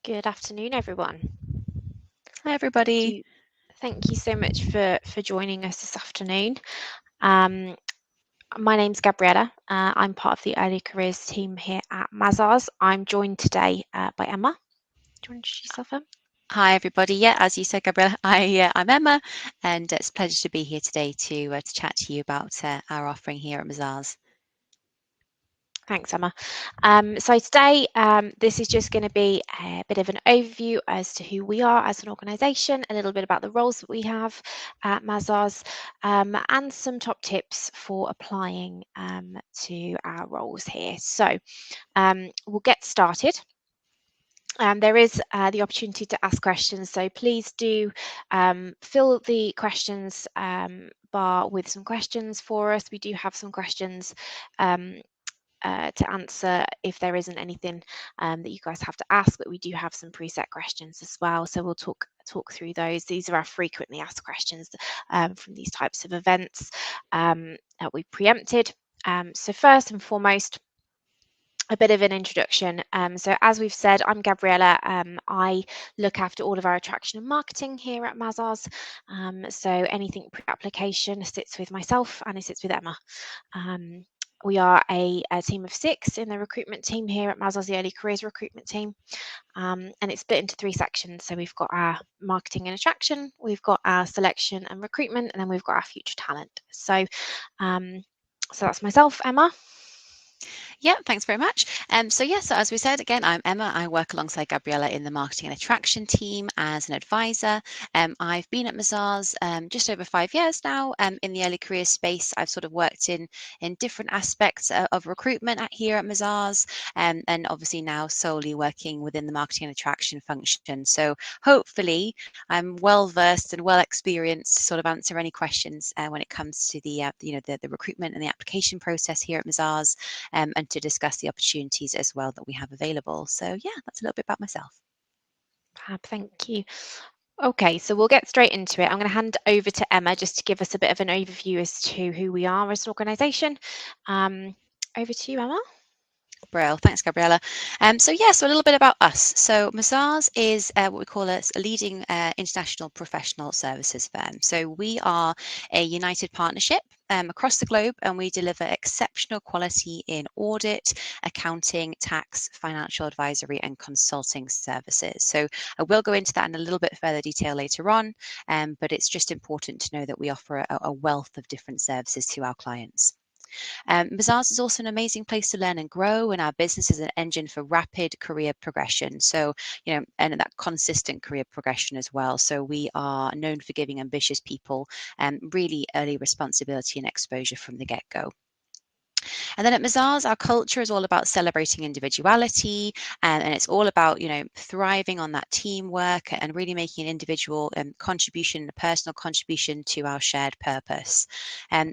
Good afternoon, everyone. Hi, everybody. Thank you so much for joining us this afternoon. My name's Gabriella. I'm part of the early careers team here at Mazars. I'm joined today by Emma. Do you want to introduce yourself, Em? Hi, everybody. Yeah, as you said, Gabriella, I'm Emma, and it's a pleasure to be here today to chat to you about our offering here at Mazars. Thanks, Emma. So today, this is just going to be a bit of an overview as to who we are as an organisation, a little bit about the roles that we have at Mazars, and some top tips for applying to our roles here. So we'll get started. There is the opportunity to ask questions, so please do fill the questions bar with some questions for us. We do have some questions to answer if there isn't anything that you guys have to ask, but we do have some preset questions as well, so we'll talk through those. These are our frequently asked questions from these types of events that we preempted. So first and foremost, a bit of an introduction. So as we've said, I'm Gabriella. I look after all of our attraction and marketing here at Mazars. So anything pre-application sits with myself and it sits with Emma. We are a team of 6 in the recruitment team here at Mazars, the early careers recruitment team. And it's split into 3 sections. So we've got our marketing and attraction, we've got our selection and recruitment, and then we've got our future talent. So, so that's myself, Emma. Yeah, thanks very much. So as we said, again, I'm Emma. I work alongside Gabriella in the marketing and attraction team as an advisor. I've been at Mazars just over 5 years now. In the early career space, I've sort of worked in different aspects of recruitment here at Mazars, and obviously now solely working within the marketing and attraction function. So hopefully, I'm well versed and well experienced to sort of answer any questions when it comes to the recruitment and the application process here at Mazars. And to discuss the opportunities as well that we have available. So yeah, that's a little bit about myself. Fab, thank you. Okay, so we'll get straight into it. I'm going to hand over to Emma just to give us a bit of an overview as to who we are as an organisation. Over to you, Emma. Brill. Thanks, Gabriella. So a little bit about us. So Mazars is what we call a leading international professional services firm. So we are a united partnership across the globe, and we deliver exceptional quality in audit, accounting, tax, financial advisory, and consulting services. So I will go into that in a little bit further detail later on, but it's just important to know that we offer a wealth of different services to our clients. Mazars is also an amazing place to learn and grow, and our business is an engine for rapid career progression. So, and that consistent career progression as well. So we are known for giving ambitious people really early responsibility and exposure from the get-go. And then at Mazars, our culture is all about celebrating individuality, and it's all about, thriving on that teamwork and really making an individual contribution, a personal contribution to our shared purpose.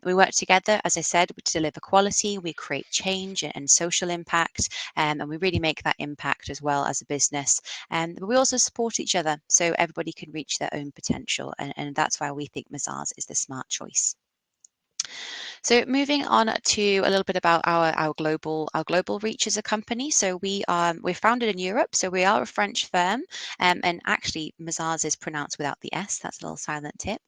We work together, as I said, to deliver quality. We create change and social impact, and we really make that impact as well as a business. But we also support each other so everybody can reach their own potential, and that's why we think Mazars is the smart choice. So moving on to a little bit about our global reach as a company. So we're founded in Europe, so we are a French firm, and actually Mazars is pronounced without the S. That's a little silent tip.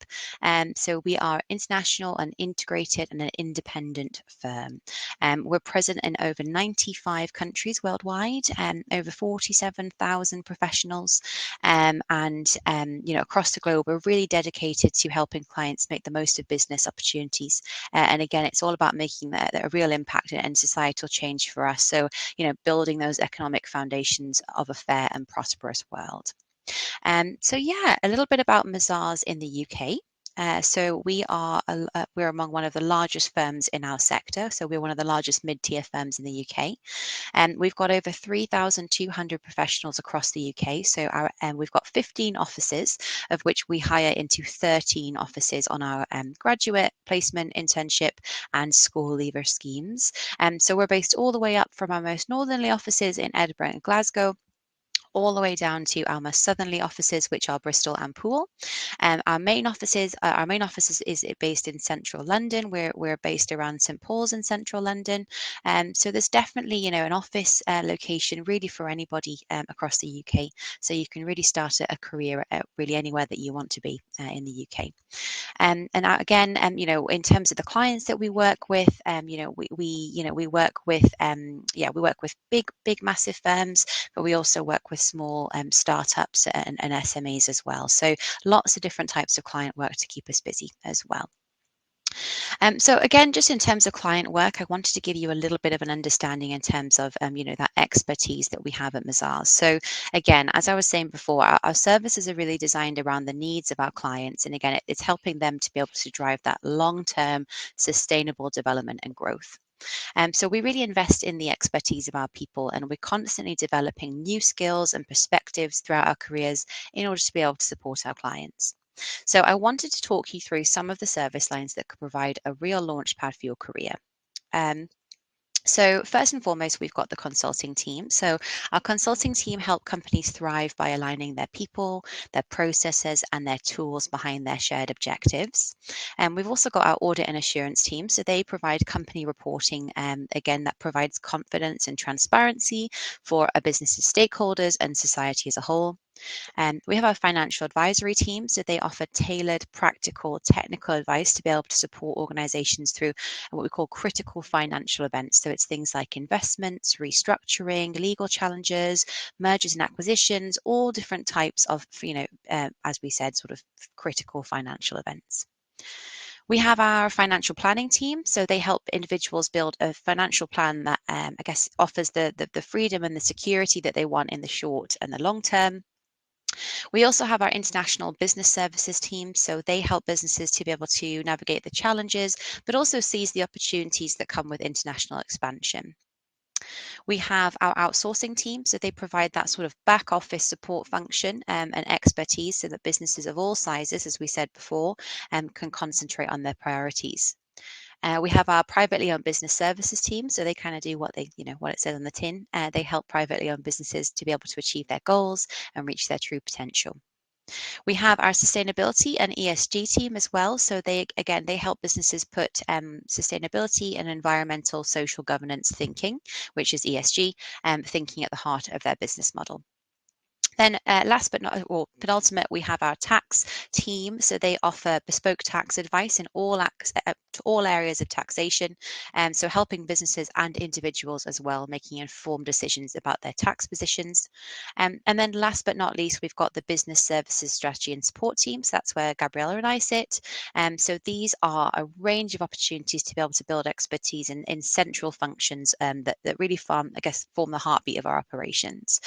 So we are international and integrated and an independent firm. We're present in over 95 countries worldwide, over 47,000 professionals, and across the globe. We're really dedicated to helping clients make the most of business opportunities. And again, it's all about making a real impact and societal change for us. So, building those economic foundations of a fair and prosperous world. A little bit about Mazars in the UK. So we're among one of the largest firms in our sector. So we're one of the largest mid-tier firms in the UK, and we've got over 3,200 professionals across the UK. So we've got 15 offices, of which we hire into 13 offices on our graduate placement, internship, and school leaver schemes. So we're based all the way up from our most northerly offices in Edinburgh and Glasgow, all the way down to our most southerly offices, which are Bristol and Poole. Our main office is based in central London. We're based around St Paul's in central London. So there's definitely, an office location really for anybody across the UK. So you can really start a career really anywhere that you want to be in the UK. And again, in terms of the clients that we work with, we work with, we work with big, massive firms, but we also work with small startups and SMEs as well. So lots of different types of client work to keep us busy as well. So again, just in terms of client work, I wanted to give you a little bit of an understanding in terms of, that expertise that we have at Mazars. So again, as I was saying before, our services are really designed around the needs of our clients. And again, it's helping them to be able to drive that long-term sustainable development and growth. So we really invest in the expertise of our people, and we're constantly developing new skills and perspectives throughout our careers in order to be able to support our clients. So I wanted to talk you through some of the service lines that could provide a real launchpad for your career. Um, so first and foremost, we've got the consulting team. So our consulting team help companies thrive by aligning their people, their processes, and their tools behind their shared objectives. And we've also got our audit and assurance team. So they provide company reporting, again, that provides confidence and transparency for a business's stakeholders and society as a whole. We have our financial advisory team, so they offer tailored, practical, technical advice to be able to support organizations through what we call critical financial events. So it's things like investments, restructuring, legal challenges, mergers and acquisitions, all different types of, as we said, sort of critical financial events. We have our financial planning team, so they help individuals build a financial plan that, offers the freedom and the security that they want in the short and the long term. We also have our international business services team, so they help businesses to be able to navigate the challenges, but also seize the opportunities that come with international expansion. We have our outsourcing team, so they provide that sort of back office support function and expertise so that businesses of all sizes, as we said before, can concentrate on their priorities. We have our privately owned business services team, so they kind of do what it says on the tin. They help privately owned businesses to be able to achieve their goals and reach their true potential. We have our sustainability and ESG team as well. So they help businesses put sustainability and environmental social governance thinking, which is ESG, thinking at the heart of their business model. Then last but not, or penultimate, we have our tax team. So they offer bespoke tax advice in to all areas of taxation. So helping businesses and individuals as well, making informed decisions about their tax positions. And then last but not least, we've got the business services strategy and support team. So that's where Gabriella and I sit. So these are a range of opportunities to be able to build expertise in central functions that really form the heartbeat of our operations.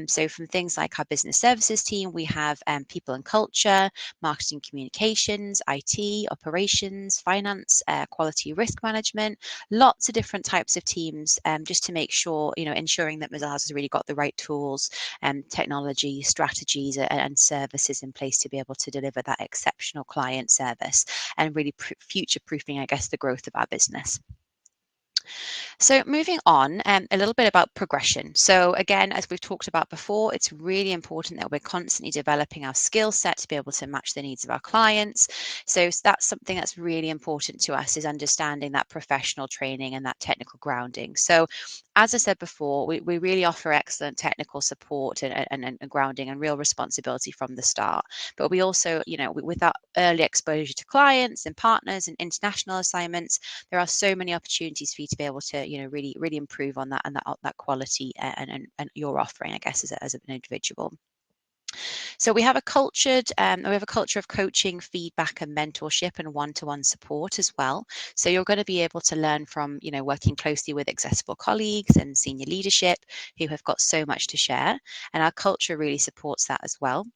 So from things like our business services team, we have people and culture, marketing communications, IT, operations, finance, quality risk management, lots of different types of teams just to make sure, ensuring that Mazars has really got the right tools, technology, strategies and services in place to be able to deliver that exceptional client service and really future-proofing, the growth of our business. So moving on, a little bit about progression. So again, as we've talked about before, it's really important that we're constantly developing our skill set to be able to match the needs of our clients. So that's something that's really important to us, is understanding that professional training and that technical grounding. So as I said before, we really offer excellent technical support and grounding and real responsibility from the start. But we also, with that early exposure to clients and partners and international assignments, there are so many opportunities for you to be able to, really improve on that and that quality and your offering, as an individual. So we have a culture of coaching, feedback, and mentorship and one-to-one support as well. So you're going to be able to learn from, working closely with accessible colleagues and senior leadership who have got so much to share. And our culture really supports that as well.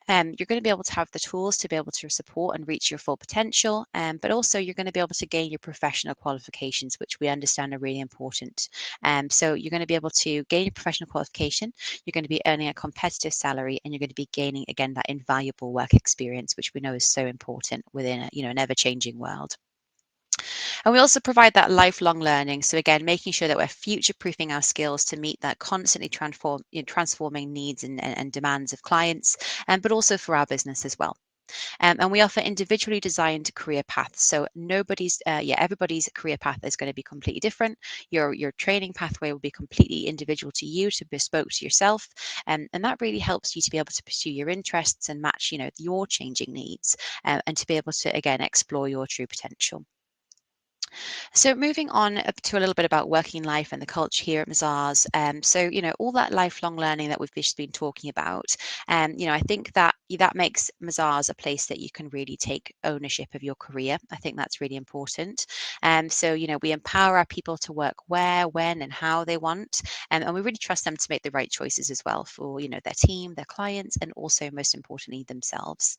You're going to be able to have the tools to be able to support and reach your full potential, but also you're going to be able to gain your professional qualifications, which we understand are really important. So you're going to be able to gain your professional qualification, you're going to be earning a competitive salary, and you're going to be gaining, again, that invaluable work experience, which we know is so important within an ever-changing world. And we also provide that lifelong learning. So again, making sure that we're future proofing our skills to meet that constantly transforming needs and demands of clients, but also for our business as well. And we offer individually designed career paths. So everybody's career path is going to be completely different. Your training pathway will be completely individual to you, to bespoke to yourself, and that really helps you to be able to pursue your interests and match, your changing needs, and to be able to again explore your true potential. So moving on to a little bit about working life and the culture here at Mazars. So all that lifelong learning that we've just been talking about. I think that makes Mazars a place that you can really take ownership of your career. I think that's really important. So we empower our people to work where, when, and how they want, and we really trust them to make the right choices as well for their team, their clients, and also most importantly themselves.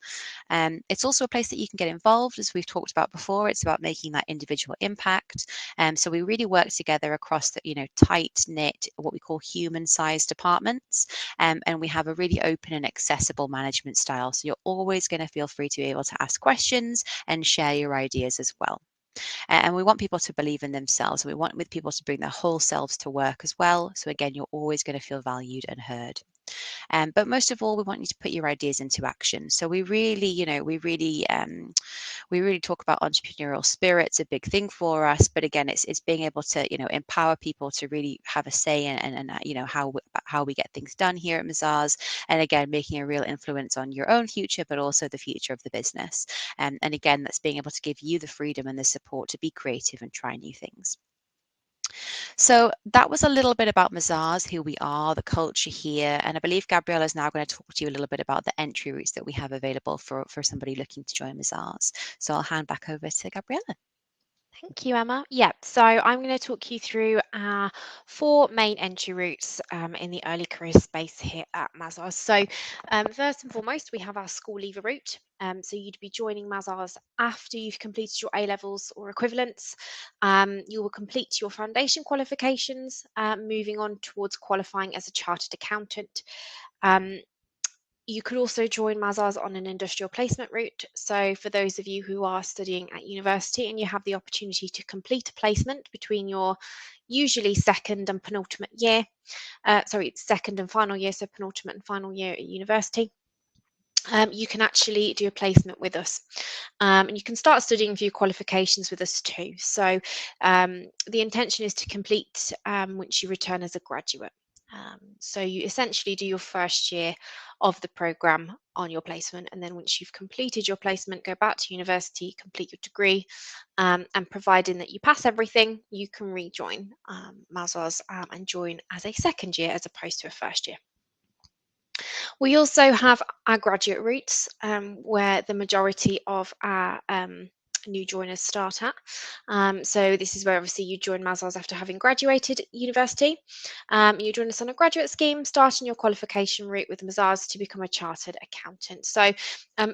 It's also a place that you can get involved, as we've talked about before. It's about making that individual impact. So we really work together across the tight knit, what we call human sized departments, and we have a really open and accessible management style. So you're always going to feel free to be able to ask questions and share your ideas as well. And we want people to believe in themselves. We want people to bring their whole selves to work as well. So again, you're always going to feel valued and heard. But most of all, we want you to put your ideas into action. So we really, we really talk about entrepreneurial spirit. It's a big thing for us. But again, it's being able to, empower people to really have a say in how we get things done here at Mazars. And again, making a real influence on your own future, but also the future of the business. And again, that's being able to give you the freedom and the support to be creative and try new things. So that was a little bit about Mazars, who we are, the culture here, and I believe Gabriella is now going to talk to you a little bit about the entry routes that we have available for somebody looking to join Mazars. So I'll hand back over to Gabriella. Thank you, Emma. Yeah, so I'm going to talk you through our 4 main entry routes in the early career space here at Mazars. So first and foremost, we have our school leaver route. So you'd be joining Mazars after you've completed your A-levels or equivalents. You will complete your foundation qualifications, moving on towards qualifying as a chartered accountant. You could also join Mazars on an industrial placement route. So for those of you who are studying at university and you have the opportunity to complete a placement between your usually second and penultimate year, second and final year, so penultimate and final year at university, you can actually do a placement with us. And you can start studying for your qualifications with us too. So the intention is to complete once you return as a graduate. So you essentially do your first year of the programme on your placement, and then once you've completed your placement, go back to university, complete your degree, and providing that you pass everything, you can rejoin Mazars and join as a second year as opposed to a first year. We also have our graduate routes, where the majority of our new joiners start at. So this is where obviously you join Mazars after having graduated university. You join us on a graduate scheme, starting your qualification route with Mazars to become a chartered accountant. So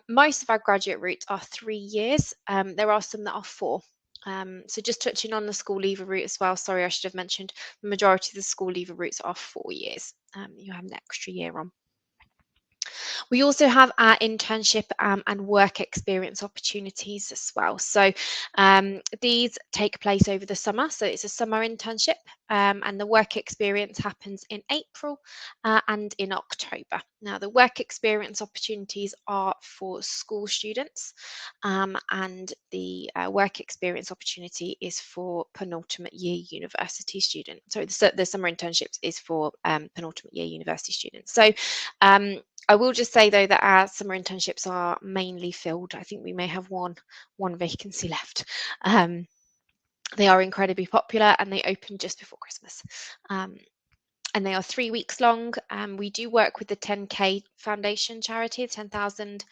most of our graduate routes are 3 years. There are some that are 4. So just touching on the school leaver route as well, sorry, I should have mentioned the majority of the school leaver routes are 4 years. You have an extra year on. We also have our internship and work experience opportunities as well. So these take place over the summer. So it's a summer internship, and the work experience happens in April and in October. Now, the work experience opportunities are for school students, and the work experience opportunity is for penultimate year university students. So the summer internships is for penultimate year university students. So I will just say though that our summer internships are mainly filled. I think we may have one vacancy left. They are incredibly popular and they open just before Christmas. And they are 3 weeks long. We do work with the 10K Foundation charity, the 10,000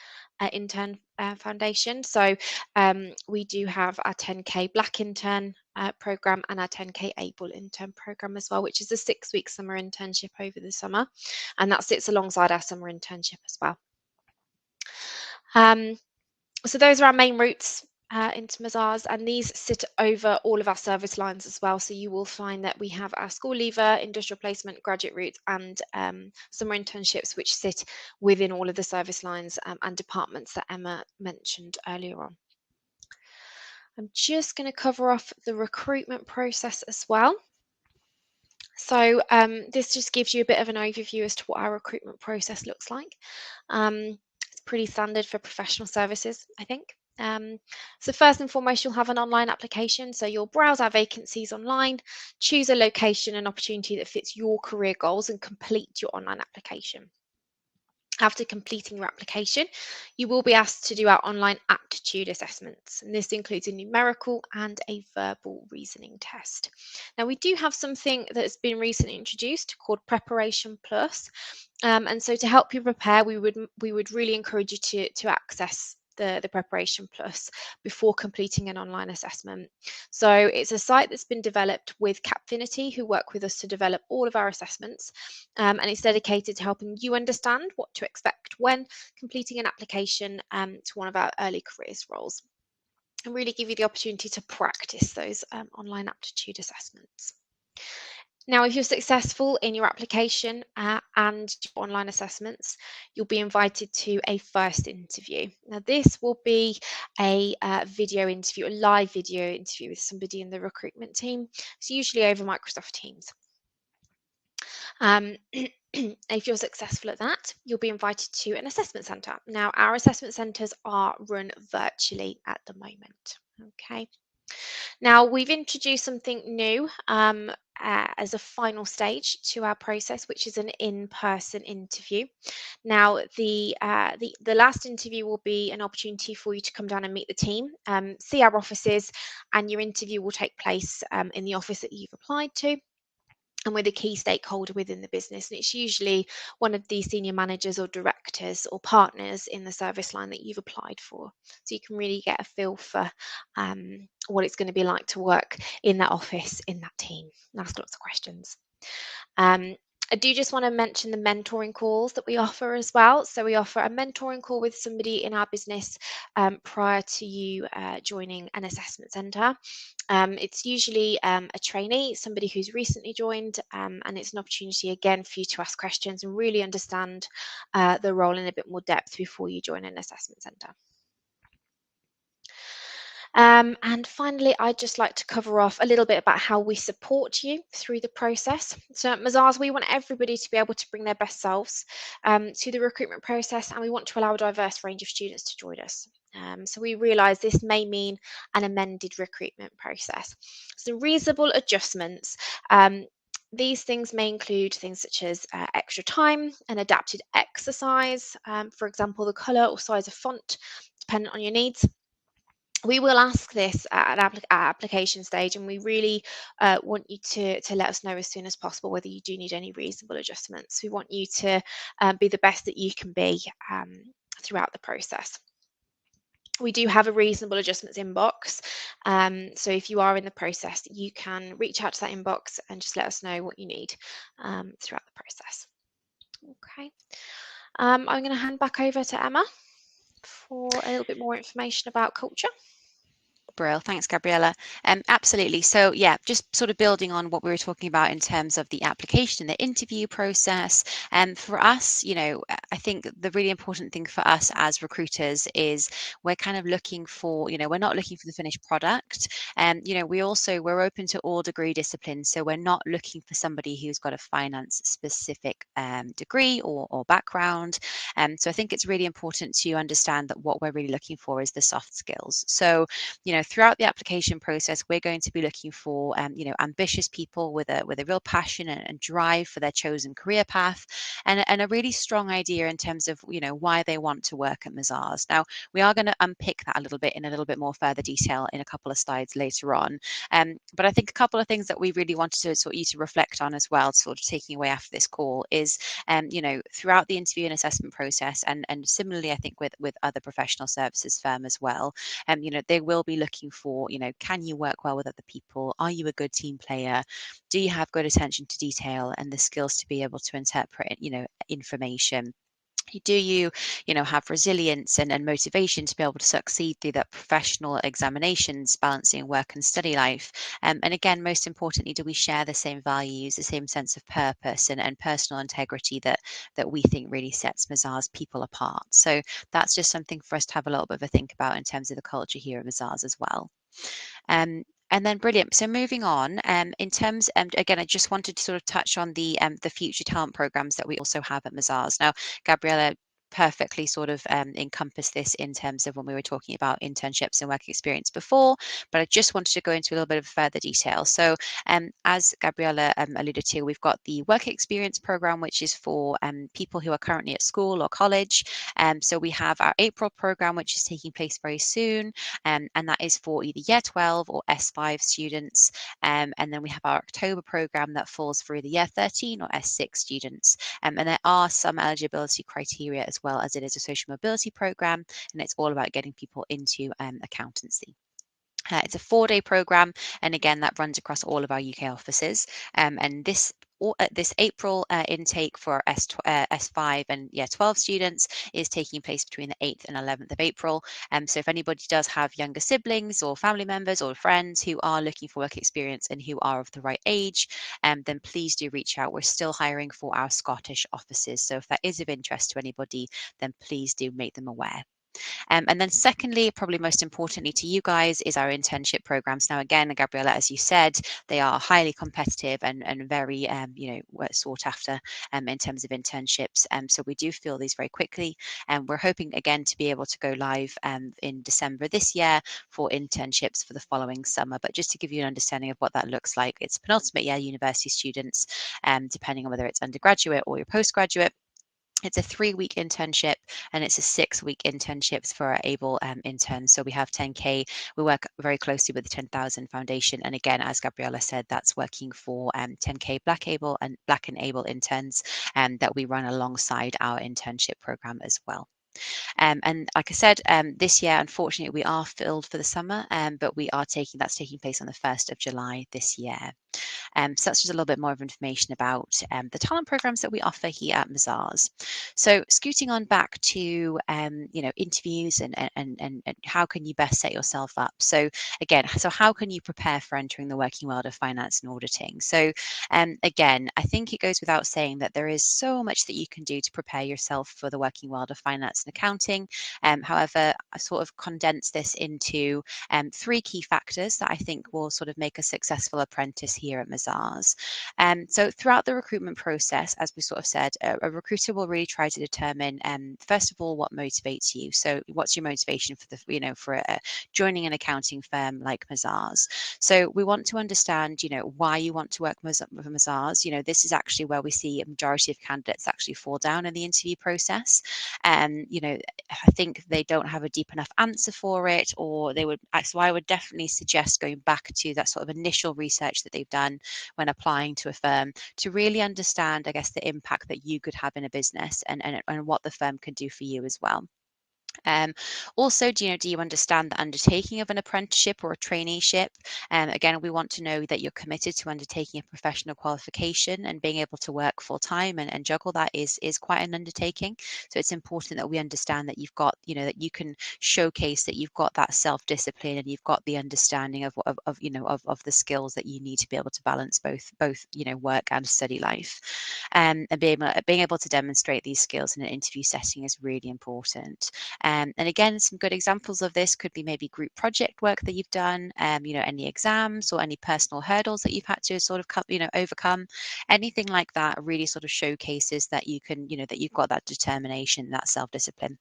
intern foundation. So we do have our 10K Black intern program and our 10K Able intern program as well, which is a 6-week summer internship over the summer, and that sits alongside our summer internship as well. So those are our main routes into Mazars, and these sit over all of our service lines as well. So you will find that we have our school leaver, industrial placement, graduate routes, and summer internships, which sit within all of the service lines and departments that Emma mentioned earlier on. I'm just going to cover off the recruitment process as well. So this just gives you a bit of an overview as to what our recruitment process looks like. It's pretty standard for professional services, I think. So first and foremost, you'll have an online application. So you'll browse our vacancies online, choose a location and opportunity that fits your career goals, and complete your online application. After completing your application, you will be asked to do our online aptitude assessments, and this includes a numerical and a verbal reasoning test. Now, we do have something that has been recently introduced called Preparation Plus, and so to help you prepare, we would really encourage you to access the Preparation Plus before completing an online assessment. So it's a site that's been developed with Capfinity, who work with us to develop all of our assessments, and it's dedicated to helping you understand what to expect when completing an application to one of our early careers roles, and really give you the opportunity to practice those online aptitude assessments. Now, if you're successful in your application and your online assessments, you'll be invited to a first interview. Now, this will be a video interview, a live video interview with somebody in the recruitment team. It's usually over Microsoft Teams. If you're successful at that, you'll be invited to an assessment centre. Now, our assessment centres are run virtually at the moment. Okay. Now, we've introduced something new as a final stage to our process, which is an in-person interview. Now, the last interview will be an opportunity for you to come down and meet the team, see our offices, and your interview will take place in the office that you've applied to, and with a key stakeholder within the business. And it's usually one of the senior managers or directors or partners in the service line that you've applied for. So you can really get a feel for what it's going to be like to work in that office, in that team, and ask lots of questions. I do just want to mention the mentoring calls that we offer as well. So we offer a mentoring call with somebody in our business prior to you joining an assessment centre. It's usually a trainee, somebody who's recently joined, and it's an opportunity again for you to ask questions and really understand the role in a bit more depth before you join an assessment centre. And finally, I'd just like to cover off a little bit about how we support you through the process. So at Mazars, we want everybody to be able to bring their best selves to the recruitment process, and we want to allow a diverse range of students to join us. So we realise this may mean an amended recruitment process. So reasonable adjustments. These things may include things such as extra time and adapted exercise, for example, the colour or size of font, dependent on your needs. We will ask this at application stage, and we really want you to let us know as soon as possible whether you do need any reasonable adjustments. We want you to be the best that you can be throughout the process. We do have a reasonable adjustments inbox, so if you are in the process, you can reach out to that inbox and just let us know what you need throughout the process. Okay, I'm going to hand back over to Emma for a little bit more information about culture. Brill. Thanks, Gabriella. Absolutely. So yeah, just sort of building on what we were talking about in terms of the application and the interview process. For us, I think the really important thing for us as recruiters is we're kind of looking for, we're not looking for the finished product. And, we're open to all degree disciplines. So we're not looking for somebody who's got a finance specific degree or background. So I think it's really important to understand that what we're really looking for is the soft skills. So, throughout the application process, we're going to be looking for, ambitious people with a real passion and drive for their chosen career path, and a really strong idea in terms of, why they want to work at Mazars. Now, we are going to unpick that a little bit in a little bit more further detail in a couple of slides later on. But I think a couple of things that we really wanted to sort of you to reflect on as well, sort of taking away after this call, is, throughout the interview and assessment process, and similarly, I think with other professional services firm as well, they will be looking for, can you work well with other people? Are you a good team player? Do you have good attention to detail and the skills to be able to interpret, information? Do you, have resilience and motivation to be able to succeed through that professional examinations, balancing work and study life? And again, most importantly, do we share the same values, the same sense of purpose and personal integrity that we think really sets Mazars people apart? So that's just something for us to have a little bit of a think about in terms of the culture here at Mazars as well. Um, and then brilliant. So moving on, in terms, again, I just wanted to sort of touch on the future talent programs that we also have at Mazars. Now, Gabriella perfectly sort of encompassed this in terms of when we were talking about internships and work experience before, but I just wanted to go into a little bit of further detail. So as Gabriella alluded to, we've got the work experience program, which is for people who are currently at school or college. So we have our April program, which is taking place very soon, and that is for either Year 12 or S5 students. And then we have our October program that falls for either Year 13 or S6 students. And there are some eligibility criteria as well, as it is a social mobility program, and it's all about getting people into accountancy. It's a 4-day program, and again, that runs across all of our UK offices. And this April intake for S5 and Year 12 students is taking place between the 8th and 11th of April. So if anybody does have younger siblings or family members or friends who are looking for work experience and who are of the right age, then please do reach out. We're still hiring for our Scottish offices. So if that is of interest to anybody, then please do make them aware. And then secondly, probably most importantly to you guys, is our internship programs. Now, again, Gabriella, as you said, they are highly competitive and very, sought after in terms of internships. So we do fill these very quickly. And we're hoping, again, to be able to go live in December this year for internships for the following summer. But just to give you an understanding of what that looks like, it's penultimate year university students, depending on whether it's undergraduate or your postgraduate. It's a 3-week internship, and it's a 6-week internships for our able interns. So we have 10K. We work very closely with the 10,000 Foundation. And again, as Gabriella said, that's working for 10K Black and Able interns that we run alongside our internship program as well. And like I said, this year, unfortunately, we are filled for the summer, but that's taking place on the 1st of July this year. So that's just a little bit more of information about the talent programs that we offer here at Mazars. So scooting on back to interviews and how can you best set yourself up. So again, so how can you prepare for entering the working world of finance and auditing? So again, I think it goes without saying that there is so much that you can do to prepare yourself for the working world of finance and accounting. However, I sort of condensed this into 3 key factors that I think will sort of make a successful apprentice here at Mazars. So throughout the recruitment process, as we sort of said, a recruiter will really try to determine, first of all, what motivates you. So what's your motivation for joining an accounting firm like Mazars? So we want to understand, why you want to work for Mazars. This is actually where we see a majority of candidates actually fall down in the interview process. I think they don't have a deep enough answer for it, or they would. So I would definitely suggest going back to that sort of initial research that they've done when applying to a firm to really understand, I guess, the impact that you could have in a business and what the firm can do for you as well. Also, do you understand the undertaking of an apprenticeship or a traineeship? Again, we want to know that you're committed to undertaking a professional qualification, and being able to work full time and juggle that is quite an undertaking. So it's important that we understand that you've got, that you can showcase that you've got that self-discipline and you've got the understanding of the skills that you need to be able to balance both work and study life. And being able to demonstrate these skills in an interview setting is really important. And again, some good examples of this could be maybe group project work that you've done, any exams or any personal hurdles that you've had to sort of overcome. Anything like that really sort of showcases that you can, that you've got that determination, that self-discipline.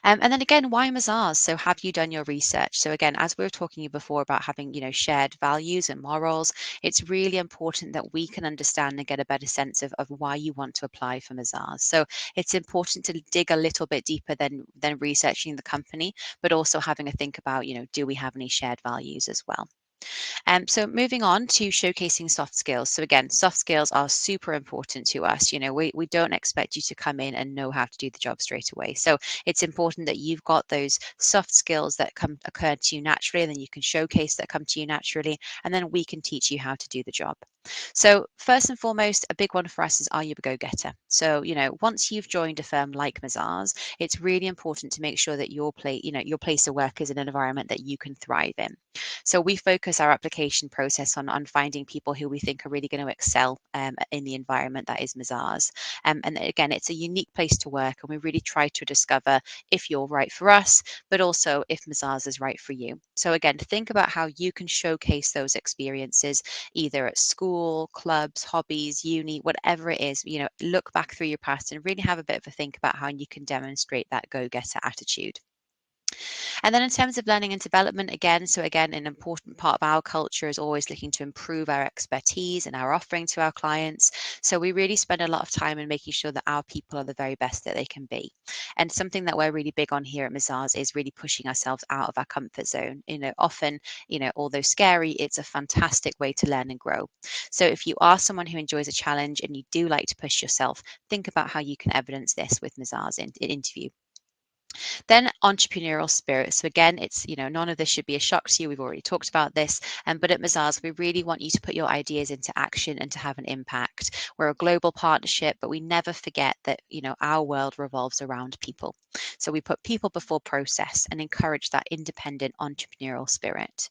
And then again, why Mazars? So have you done your research? So again, as we were talking before about having, shared values and morals, it's really important that we can understand and get a better sense of why you want to apply for Mazars. So it's important to dig a little bit deeper than researching the company, but also having a think about, do we have any shared values as well? So moving on to showcasing soft skills. So again, soft skills are super important to us. We don't expect you to come in and know how to do the job straight away. So it's important that you've got those soft skills that occur to you naturally, and then you can showcase that come to you naturally, and then we can teach you how to do the job. So first and foremost, a big one for us is, are you a go-getter? So, once you've joined a firm like Mazars, it's really important to make sure that your place of work is in an environment that you can thrive in. So we focus focus our application process on finding people who we think are really going to excel in the environment that is Mazars. And again, it's a unique place to work, and we really try to discover if you're right for us, but also if Mazars is right for you. So again, think about how you can showcase those experiences either at school, clubs, hobbies, uni, whatever it is. Look back through your past and really have a bit of a think about how you can demonstrate that go-getter attitude. And then in terms of learning and development, again, an important part of our culture is always looking to improve our expertise and our offering to our clients. So we really spend a lot of time in making sure that our people are the very best that they can be. And something that we're really big on here at Mazars is really pushing ourselves out of our comfort zone. Often, although scary, it's a fantastic way to learn and grow. So if you are someone who enjoys a challenge and you do like to push yourself, think about how you can evidence this with Mazars in interview. Then entrepreneurial spirit. So again, it's, none of this should be a shock to you. We've already talked about this. But at Mazars, we really want you to put your ideas into action and to have an impact. We're a global partnership, but we never forget that, our world revolves around people. So we put people before process and encourage that independent entrepreneurial spirit.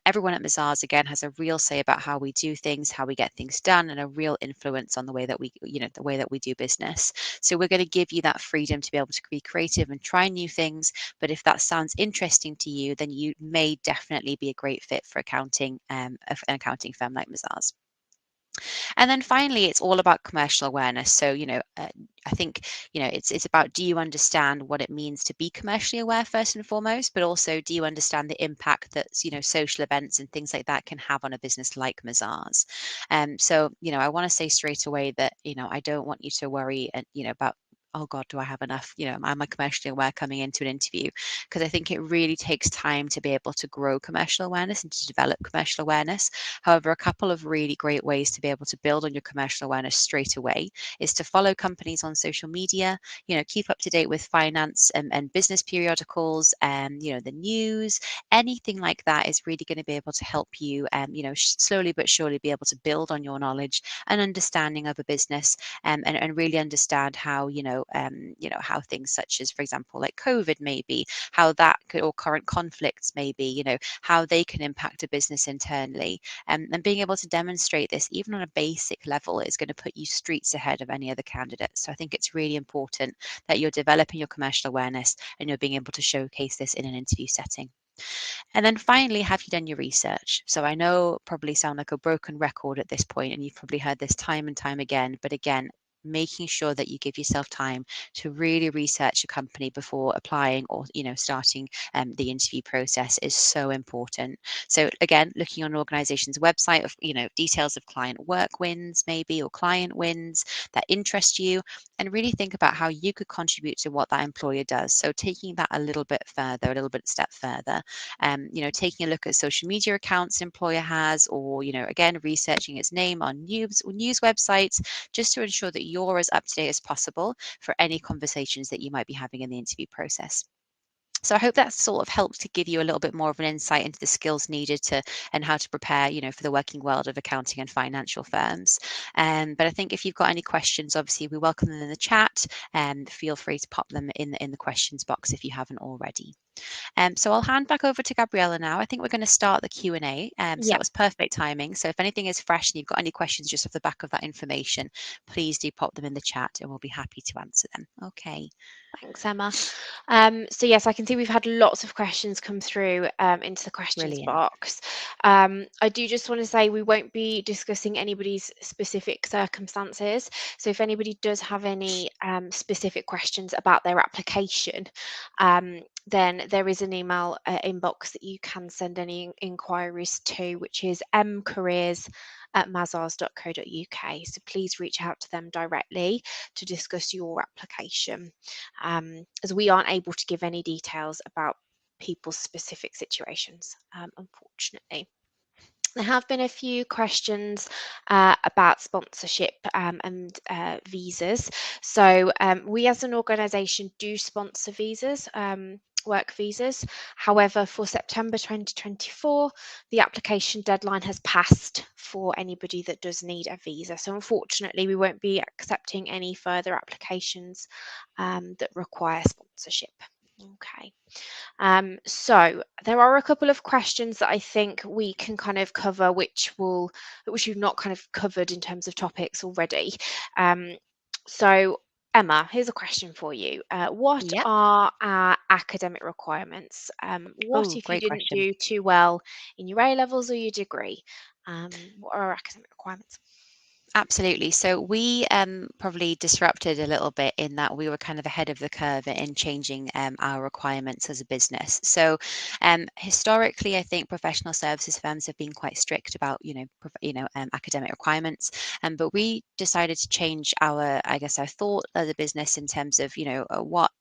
Everyone at Mazars, again, has a real say about how we do things, how we get things done, and a real influence on the way that we do business. So we're going to give you that freedom to be able to be creative and try new things. But if that sounds interesting to you, then you may definitely be a great fit for accounting, an accounting firm like Mazars. And then finally, it's all about commercial awareness. So, I think, it's about, do you understand what it means to be commercially aware first and foremost, but also do you understand the impact that, social events and things like that can have on a business like Mazars? So, I want to say straight away that, I don't want you to worry, about, oh God, do I have enough? Am I commercially aware coming into an interview? Because I think it really takes time to be able to grow commercial awareness and to develop commercial awareness. However, a couple of really great ways to be able to build on your commercial awareness straight away is to follow companies on social media, keep up to date with finance and business periodicals, and, the news, anything like that is really going to be able to help you, slowly but surely be able to build on your knowledge and understanding of a business, and really understand how, how things such as, for example, like COVID maybe, how that could, or current conflicts maybe, how they can impact a business internally. And being able to demonstrate this, even on a basic level, is going to put you streets ahead of any other candidates. So I think it's really important that you're developing your commercial awareness and you're being able to showcase this in an interview setting. And then finally, have you done your research? So I know probably sound like a broken record at this point, and you've probably heard this time and time again, but again, making sure that you give yourself time to really research a company before applying or starting the interview process is so important. So again, looking on an organization's website of details of client work wins maybe, or client wins that interest you, and really think about how you could contribute to what that employer does. So taking that a little bit further, a little bit step further, taking a look at social media accounts an employer has, or again, researching its name on news websites, just to ensure that you're as up to date as possible for any conversations that you might be having in the interview process. So I hope that sort of helped to give you a little bit more of an insight into the skills needed to, and how to prepare, for the working world of accounting and financial firms. But I think if you've got any questions, obviously we welcome them in the chat, and feel free to pop them in the questions box if you haven't already. So I'll hand back over to Gabriella now. I think we're going to start the Q&A. So Yeah. that was perfect timing. So if anything is fresh and you've got any questions just off the back of that information, please do pop them in the chat and we'll be happy to answer them. Okay. Thanks, Emma. So yes, I can see we've had lots of questions come through into the questions Brilliant. box. I do just want to say we won't be discussing anybody's specific circumstances. So if anybody does have any specific questions about their application, then there is an email inbox that you can send any inquiries to, which is mcareers@mazars.co.uk. So please reach out to them directly to discuss your application, as we aren't able to give any details about people's specific situations, unfortunately. There have been a few questions about sponsorship and visas. So we as an organisation do sponsor visas, work visas. However, for September 2024, the application deadline has passed for anybody that does need a visa. So unfortunately, we won't be accepting any further applications that require sponsorship. Okay. So there are a couple of questions that I think we can kind of cover, which you've not kind of covered in terms of topics already. Um, so Emma, here's a question for you. What Yep. are our academic requirements? What Oh, if you great didn't question. do too well in your A levels or your degree? What are our academic requirements? Absolutely. So we probably disrupted a little bit in that we were kind of ahead of the curve in changing our requirements as a business. So historically, I think professional services firms have been quite strict about, academic requirements. But we decided to change I guess, our thought as a business in terms of, what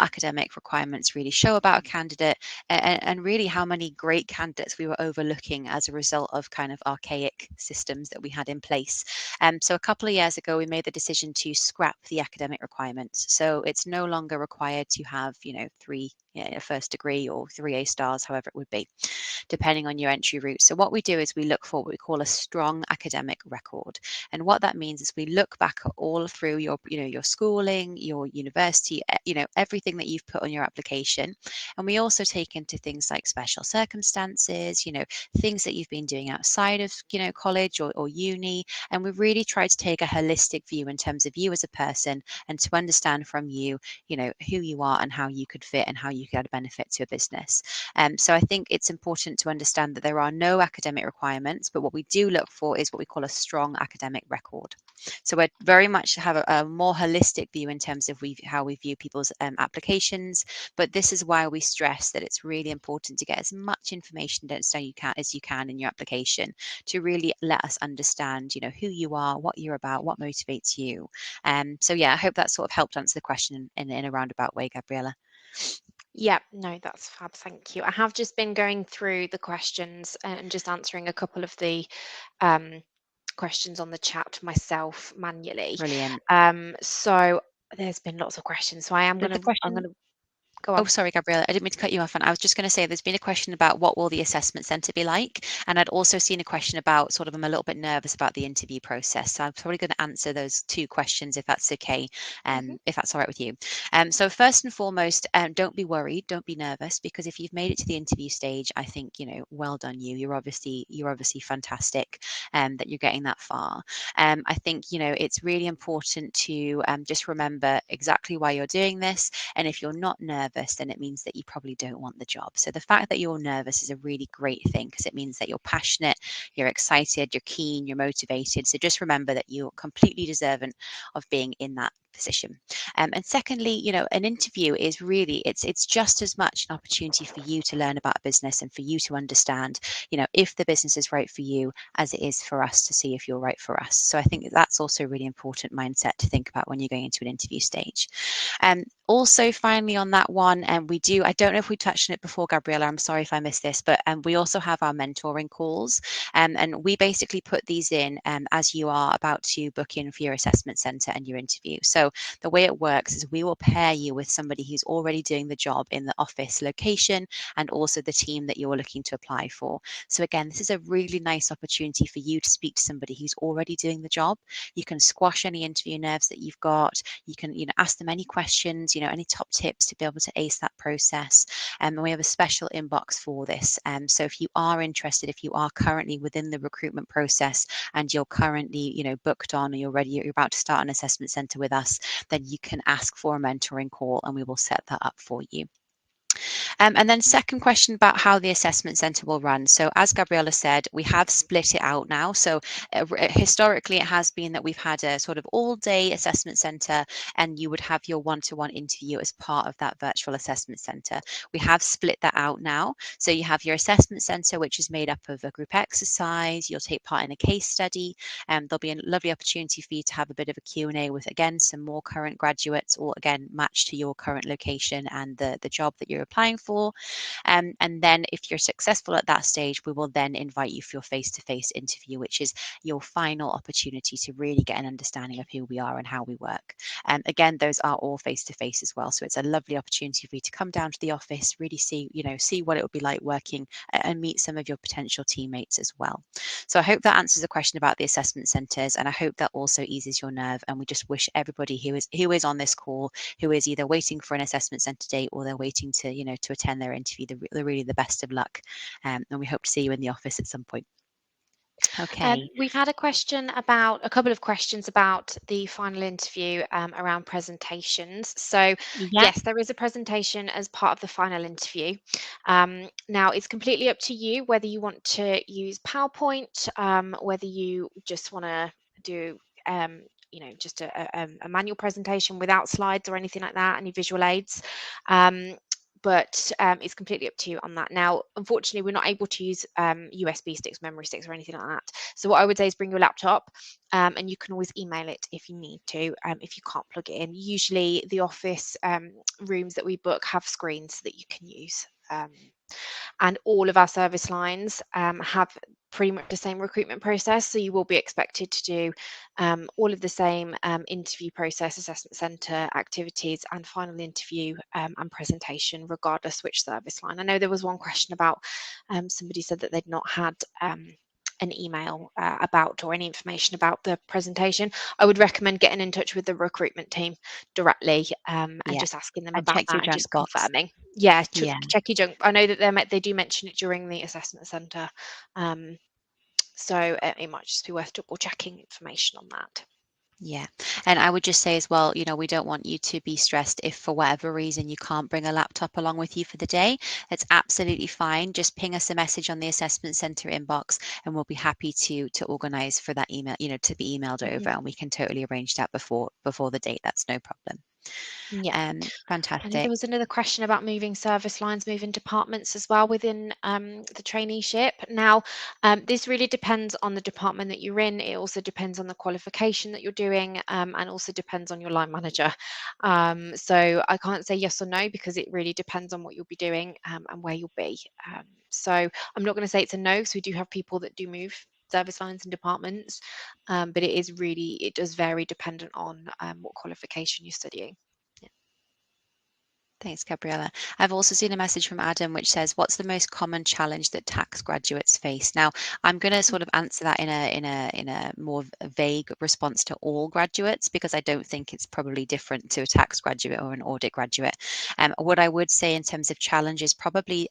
academic requirements really show about a candidate, and really how many great candidates we were overlooking as a result of kind of archaic systems that we had in place. So a couple of years ago, we made the decision to scrap the academic requirements. So it's no longer required to have, three, a first degree or 3 A stars, however it would be, depending on your entry route. So what we do is we look for what we call a strong academic record. And what that means is we look back at all through your schooling, your university, everything that you've put on your application. And we also take into things like special circumstances, things that you've been doing outside of, college or uni. And we really try to take a holistic view in terms of you as a person and to understand from you, who you are and how you could fit and how you could add a benefit to a business. So I think it's important to understand that there are no academic requirements, but what we do look for is what we call a strong academic record. So we very much have a more holistic view in terms of how we view people's applications. But this is why we stress that it's really important to get as much information as you can in your application to really let us understand, who you are, what you're about, what motivates you. So yeah, I hope that sort of helped answer the question in a roundabout way, Gabriella. Yeah, no, that's fab. Thank you. I have just been going through the questions and just answering a couple of the um, questions on the chat myself manually. Brilliant. So there's been lots of questions. So There's a I'm question. gonna go Oh, on. sorry, Gabriella. I didn't mean to cut you off. And I was just going to say there's been a question about what will the assessment centre be like? And I'd also seen a question about sort of I'm a little bit nervous about the interview process. So I'm probably going to answer those two questions if that's okay, Hmm. if that's all right with you. So first and foremost, don't be worried, don't be nervous, because if you've made it to the interview stage, I think, well done you. You're obviously fantastic that you're getting that far. I think, it's really important to just remember exactly why you're doing this. And if you're not nervous, then it means that you probably don't want the job. So the fact that you're nervous is a really great thing because it means that you're passionate, you're excited, you're keen, you're motivated. So just remember that you're completely deserving of being in that position. And secondly, an interview is really it's just as much an opportunity for you to learn about a business and for you to understand, if the business is right for you as it is for us to see if you're right for us. So I think that's also a really important mindset to think about when you're going into an interview stage. Also, finally, on that one, and I don't know if we touched on it before, Gabriella, I'm sorry if I missed this, but we also have our mentoring calls. And we basically put these in as you are about to book in for your assessment centre and your interview. So the way it works is we will pair you with somebody who's already doing the job in the office location and also the team that you're looking to apply for. So again, this is a really nice opportunity for you to speak to somebody who's already doing the job. You can squash any interview nerves that you've got. You can, ask them any questions, any top tips to be able to ace that process. And we have a special inbox for this. So if you are interested, if you are currently within the recruitment process and you're currently, booked on or you're about to start an assessment centre with us, then you can ask for a mentoring call and we will set that up for you. And then second question about how the assessment centre will run. So as Gabriella said, we have split it out now. So historically, it has been that we've had a sort of all-day assessment centre and you would have your one-to-one interview as part of that virtual assessment centre. We have split that out now. So you have your assessment centre, which is made up of a group exercise. You'll take part in a case study. There'll be a lovely opportunity for you to have a bit of a Q&A with, again, some more current graduates or, again, matched to your current location and the job that you're applying for. And then if you're successful at that stage, we will then invite you for your face-to-face interview, which is your final opportunity to really get an understanding of who we are and how we work. Again, those are all face-to-face as well. So it's a lovely opportunity for you to come down to the office, really see what it would be like working and meet some of your potential teammates as well. So I hope that answers the question about the assessment centres, and I hope that also eases your nerve. And we just wish everybody who is on this call, who is either waiting for an assessment centre date or they're waiting to attend their interview, really the best of luck. And we hope to see you in the office at some point. Okay. We've had a couple of questions about the final interview around presentations. So, Yeah. yes, there is a presentation as part of the final interview. Now, it's completely up to you whether you want to use PowerPoint, whether you just want to do just a manual presentation without slides or anything like that, any visual aids. But it's completely up to you on that. Now, unfortunately, we're not able to use USB sticks, memory sticks, or anything like that. So what I would say is bring your laptop, and you can always email it if you need to, if you can't plug it in. Usually the office rooms that we book have screens that you can use. And all of our service lines have pretty much the same recruitment process. So you will be expected to do all of the same interview process, assessment centre activities, and final interview and presentation, regardless which service line. I know there was one question about somebody said that they'd not had an email about or any information about the presentation. I would recommend getting in touch with the recruitment team directly and Yeah. just asking them And about check your that and junk just box. confirming. Yeah, Yeah. check your junk. I know that they do mention it during the assessment centre, so it might just be worth double checking information on that. Yeah. And I would just say as well, we don't want you to be stressed if for whatever reason you can't bring a laptop along with you for the day. That's absolutely fine. Just ping us a message on the assessment center inbox and we'll be happy to organize for that email, to be emailed over, and we can totally arrange that before the date. That's no problem. Yeah. I know Fantastic. there was another question about moving service lines, moving departments as well within the traineeship. Now, this really depends on the department that you're in. It also depends on the qualification that you're doing, and also depends on your line manager. So I can't say yes or no because it really depends on what you'll be doing and where you'll be. So I'm not going to say it's a no, because we do have people that do move service lines and departments, but it does vary dependent on what qualification you're studying. Thanks, Gabriella. I've also seen a message from Adam which says, "What's the most common challenge that tax graduates face?" Now, I'm going to sort of answer that in a more vague response to all graduates, because I don't think it's probably different to a tax graduate or an audit graduate. What I would say in terms of challenges probably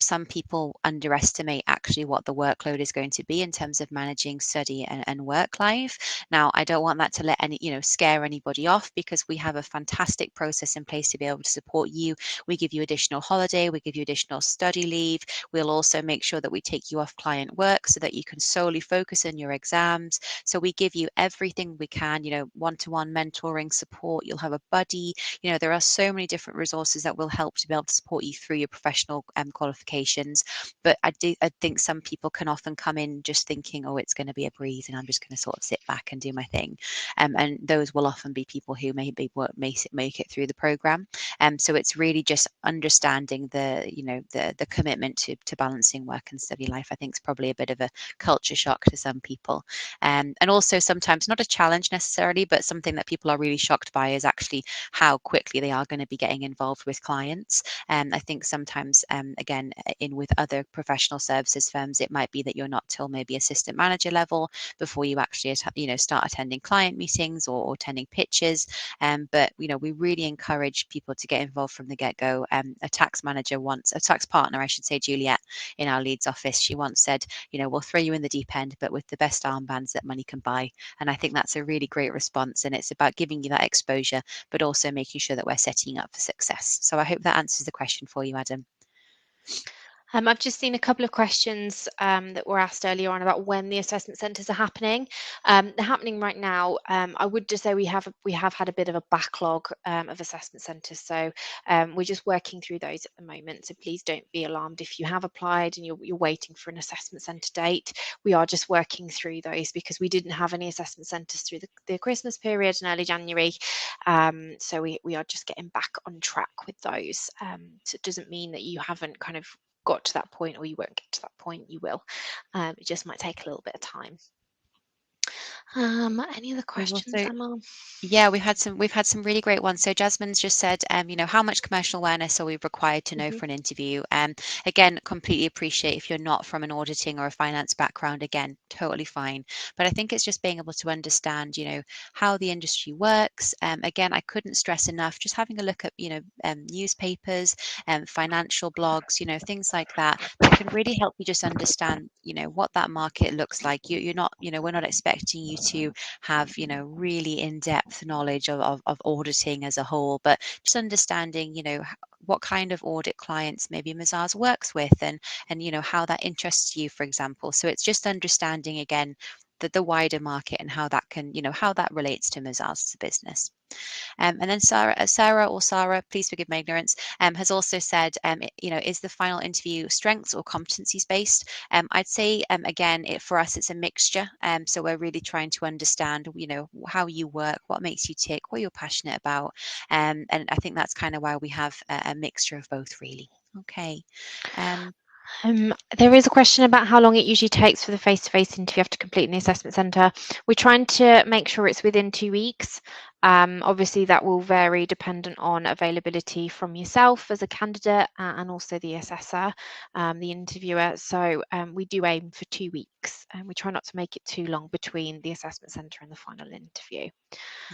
some people underestimate actually what the workload is going to be in terms of managing study and work life. Now, I don't want that to scare anybody off, because we have a fantastic process in place to be able to support you. We give you additional holiday, we give you additional study leave. We'll also make sure that we take you off client work so that you can solely focus on your exams. So we give you everything we can, one-to-one mentoring support. You'll have a buddy. There are so many different resources that will help to be able to support you through your professional qualifications. But I think some people can often come in just thinking, oh, it's going to be a breeze and I'm just going to sort of sit back and do my thing. And those will often be people who maybe make it through the program. So it's really just understanding the commitment to balancing work and study life. I think is probably a bit of a culture shock to some people. And also sometimes not a challenge necessarily, but something that people are really shocked by is actually how quickly they are going to be getting involved with clients. And I think sometimes, again, in with other professional services firms, it might be that you're not till maybe assistant manager level before you actually start attending client meetings or attending pitches. But we really encourage people to get involved from the get-go. A tax partner, I should say, Juliet, in our Leeds office, she once said, we'll throw you in the deep end, but with the best armbands that money can buy. And I think that's a really great response, and it's about giving you that exposure, but also making sure that we're setting you up for success. So I hope that answers the question for you, Adam. I've just seen a couple of questions that were asked earlier on about when the assessment centres are happening. They're happening right now. I would just say we have had a bit of a backlog of assessment centres, so we're just working through those at the moment. So please don't be alarmed if you have applied and you're waiting for an assessment centre date. We are just working through those because we didn't have any assessment centres through the Christmas period in early January. So we are just getting back on track with those. So it doesn't mean that you haven't kind of got to that point or you won't get to that point. You will. It just might take a little bit of time. Any other We've questions, also Emma? Yeah, we've had some really great ones. So Jasmine's just said, how much commercial awareness are we required to know Mhm. for an interview? Again, completely appreciate if you're not from an auditing or a finance background, again, totally fine. But I think it's just being able to understand, how the industry works. Again, I couldn't stress enough, just having a look at, newspapers and financial blogs, things like that, that can really help you just understand, what that market looks like. You're not, we're not expecting you to have really in-depth knowledge of auditing as a whole, but just understanding what kind of audit clients maybe Mazars works with, and how that interests you, for example. So it's just understanding again the wider market and how that can how that relates to Mazars as a business. And then Sarah, please forgive my ignorance, has also said, is the final interview strengths or competencies based? I'd say, again, for us, it's a mixture. So we're really trying to understand, how you work, what makes you tick, what you're passionate about. And I think that's kind of why we have a mixture of both, really. Okay. Um, There is a question about how long it usually takes for the face-to-face interview after completing the assessment centre. We're trying to make sure it's within 2 weeks. Obviously, that will vary dependent on availability from yourself as a candidate and also the assessor, the interviewer. So we do aim for 2 weeks, and we try not to make it too long between the assessment centre and the final interview.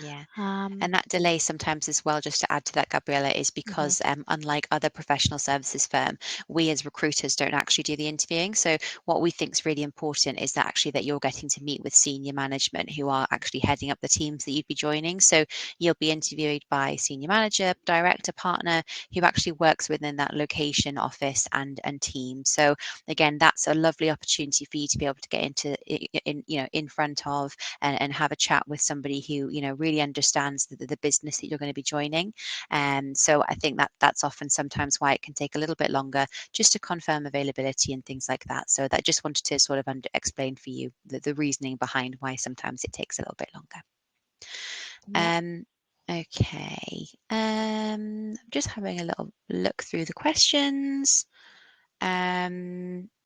yeah. Um, And that delay sometimes as well, just to add to that, Gabriella, is mhm. because unlike other professional services firm, we as recruiters don't actually do the interviewing. So what we think is really important is that actually that you're getting to meet with senior management who are actually heading up the teams that you'd be joining. So you'll be interviewed by senior manager, director, partner who actually works within that location, office, and team. So again, that's a lovely opportunity for you to be able to get into in front of and have a chat with somebody who really understands the business that you're going to be joining. And so I think that that's often sometimes why it can take a little bit longer just to confirm availability and things like that. So that just wanted to sort of explain for you the reasoning behind why sometimes it takes a little bit longer. Yeah. um okay, just having a little look through the questions.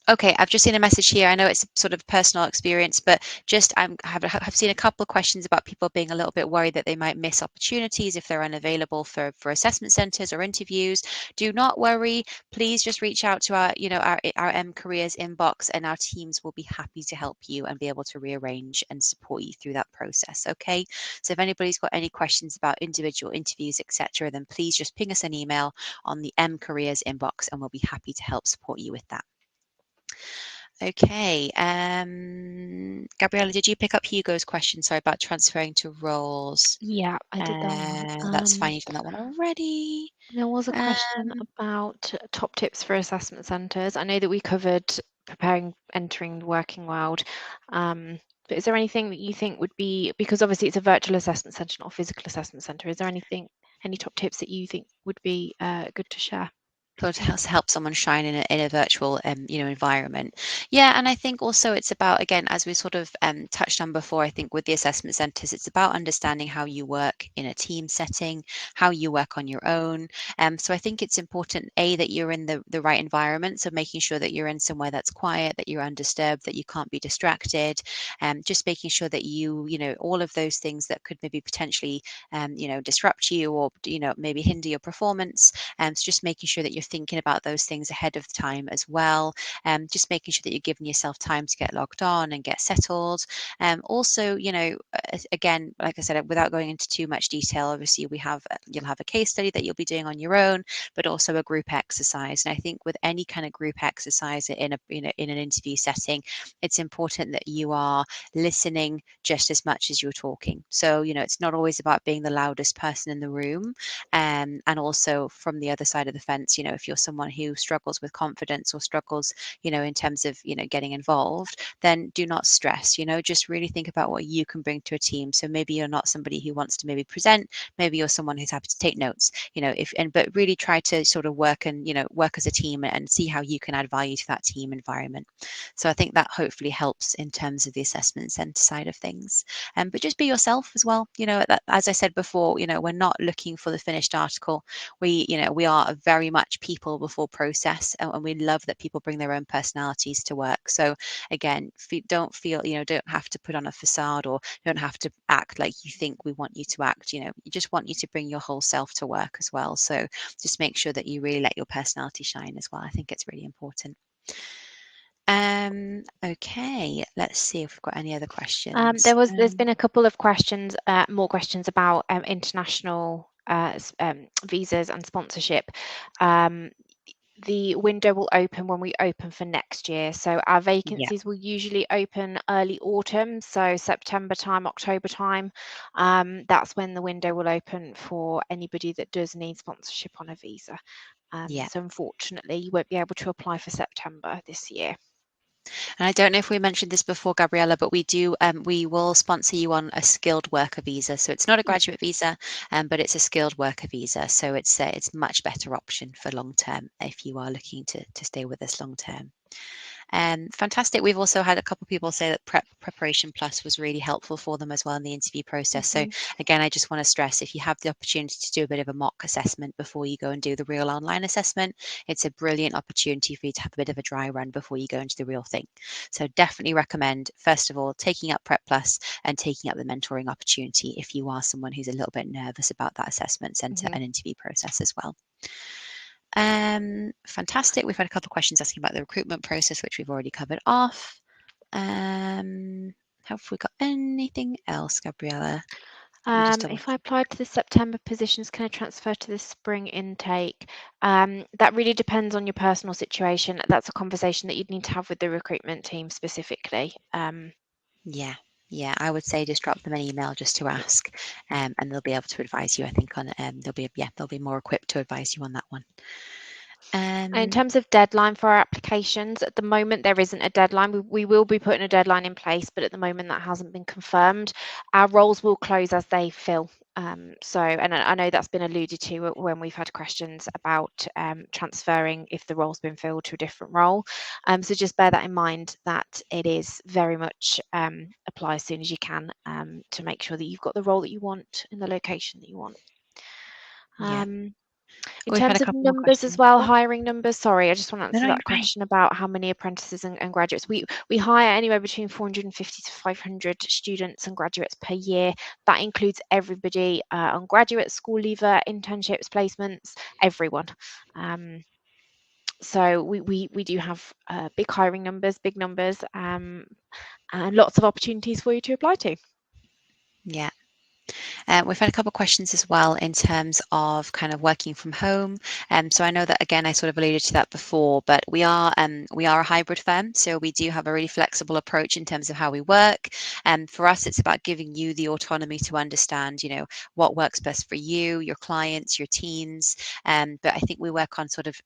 Okay, I've just seen a message here. I know it's a sort of personal experience, but just have seen a couple of questions about people being a little bit worried that they might miss opportunities if they're unavailable for assessment centres or interviews. Do not worry. Please just reach out to our M Careers inbox, and our teams will be happy to help you and be able to rearrange and support you through that process. Okay. So if anybody's got any questions about individual interviews, etc., then please just ping us an email on the M Careers inbox, and we'll be happy to help support you with that. Okay, Gabriella, did you pick up Hugo's question? Sorry, about transferring to roles. Yeah, I did that one. That's fine. You've done that one already. There was a question Um, about top tips for assessment centres. I know that we covered preparing, entering the working world. But is there anything that you think would be, because obviously it's a virtual assessment centre, not a physical assessment centre, is there any top tips that you think would be good to share? sort of help someone shine in a virtual environment. Yeah, and I think also it's about, again, as we sort of touched on before, I think with the assessment centres, it's about understanding how you work in a team setting, how you work on your own. So I think it's important, A, that you're in the right environment, so making sure that you're in somewhere that's quiet, that you're undisturbed, that you can't be distracted, just making sure that all of those things that could maybe potentially disrupt you, or maybe hinder your performance. So just making sure that you're thinking about those things ahead of time as well. Just making sure that you're giving yourself time to get logged on and get settled. Also, again, like I said, without going into too much detail, obviously you'll have a case study that you'll be doing on your own, but also a group exercise. And I think with any kind of group exercise in an interview setting, it's important that you are listening just as much as you're talking. So it's not always about being the loudest person in the room. And also from the other side of the fence, if you're someone who struggles with confidence or struggles, in terms of, getting involved, then do not stress, just really think about what you can bring to a team. So maybe you're not somebody who wants to maybe present, maybe you're someone who's happy to take notes, but really try to sort of work and, work as a team and see how you can add value to that team environment. So I think that hopefully helps in terms of the assessment center side of things. But just be yourself as well. As I said before, we're not looking for the finished article. We are a very much people before process, and we love that people bring their own personalities to work. So again, don't feel, don't have to put on a facade or don't have to act like you think we want you to act. We just want you to bring your whole self to work as well. So just make sure that you really let your personality shine as well. I think it's really important. Okay, let's see if we've got any other questions. There's been a couple of questions, more questions about international visas and sponsorship. The window will open when we open for next year. So our Yeah, vacancies will usually open early autumn, so September time, October time. That's when the window will open for anybody that does need sponsorship on a visa. yeah. So unfortunately, you won't be able to apply for September this year. And I don't know if we mentioned this before, Gabriella, but we will sponsor you on a skilled worker visa. So it's not a graduate visa, but it's a skilled worker visa. So it's much better option for long term if you are looking to stay with us long term. Fantastic. We've also had a couple of people say that Preparation Plus was really helpful for them as well in the interview process. So again, I just want to stress, if you have the opportunity to do a bit of a mock assessment before you go and do the real online assessment, it's a brilliant opportunity for you to have a bit of a dry run before you go into the real thing. So definitely recommend, first of all, taking up Prep Plus and taking up the mentoring opportunity if you are someone who's a little bit nervous about that assessment centre and interview process as well. Fantastic. We've had a couple of questions asking about the recruitment process, which we've already covered off. Have we got anything else, Gabriella? Let me just double If I check. applied to the September positions, can I transfer to the spring intake? That really depends on your personal situation. That's a conversation that you'd need to have with the recruitment team specifically. Yeah, yeah. I would say just drop them an email just to ask, and they'll be able to advise you. I think on they'll be more equipped to advise you on that one. In terms of deadline for our applications, at the moment there isn't a deadline. We will be putting a deadline in place, but at the moment that hasn't been confirmed. Our roles will close as they fill. And I know that's been alluded to when we've had questions about transferring if the role's been filled to a different role. So just bear that in mind, that it is very much apply as soon as you can to make sure that you've got the role that you want in the location that you want. Yeah, In we've had a terms of couple more numbers as questions. well, Oh, hiring numbers, sorry, I just want to no, answer no, you're that fine. question about how many apprentices and graduates. We hire anywhere between 450 to 500 students and graduates per year. That includes everybody on graduate, school leaver, internships, placements, everyone. So we do have big hiring numbers, big numbers, and lots of opportunities for you to apply to. Yeah. We've had a couple of questions as well in terms of kind of working from home. So I know that again, I sort of alluded to that before, but we are a hybrid firm, so we do have a really flexible approach in terms of how we work. And for us, it's about giving you the autonomy to understand, what works best for you, your clients, your teams. But I think we work on sort of